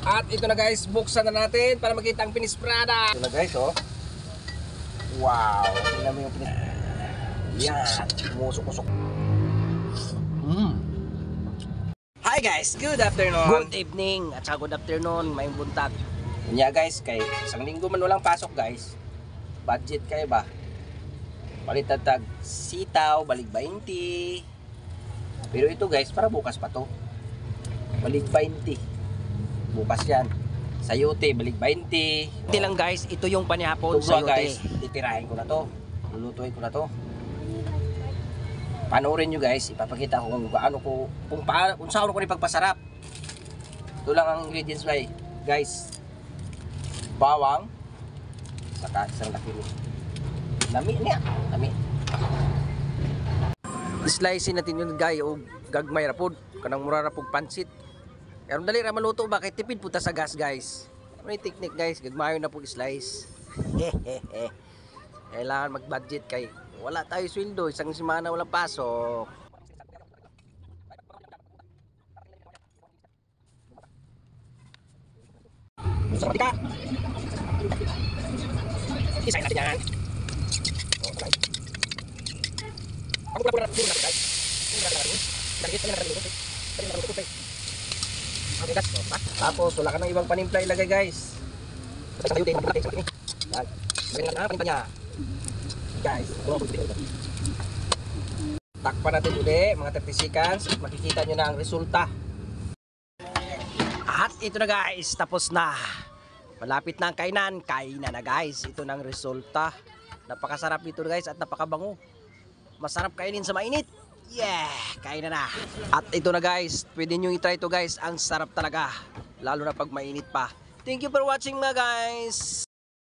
At ito na guys, buksan na natin para makita ang finished product. Ito na guys, oh. Wow, tingnan mo yung finished. Yan, musok-musok. Hi guys, good afternoon. Good evening at saka good afternoon, may buntag. Kanya guys, kay isang linggo man walang pasok guys. Budget kayo ba? Palitan tag sitaw, balik 20. Pero ito guys, para bukas pa to. Balik 20. Bukas yan. Sayote, balik 20. Hindi lang guys, ito yung panihapon Ito sa guys, yote. titirahin ko na to. Lulutuin ko na to. Panoorin nyo guys, ipapakita ko kung gaano ko, kung saan ko ipagpasarap. Ito lang ang ingredients guys. Bawang, saka isang laki rin. Lami niya, lami. Slicein natin yun guys, o gagmay rapod, kanang mura rapog pansit. Pero dali ra maluto ba, kay tipid puta sa gas guys. Ano yung technique guys, gagmayo na po slice. Kailangan mag-budget kay wala tayo sweldo, isang semana walang pasok. Sa matika. Isahin natin yan. Okay. Ako pula dito na guys. Tapos wala ka ng ibang panimpla ilagay guys. Guys, takpan natin ulit mga 30 seconds at makikita nyo na ang resulta. At ito na guys, tapos na. Malapit na ang kainan, kainan na guys. Ito na ang resulta. Napakasarap nito guys at napakabango. Masarap kainin sa mainit. Yeah, kain na. At ito na guys, pwede nyo i-try ito guys. Ang sarap talaga, lalo na pag mainit pa. Thank you for watching mga guys.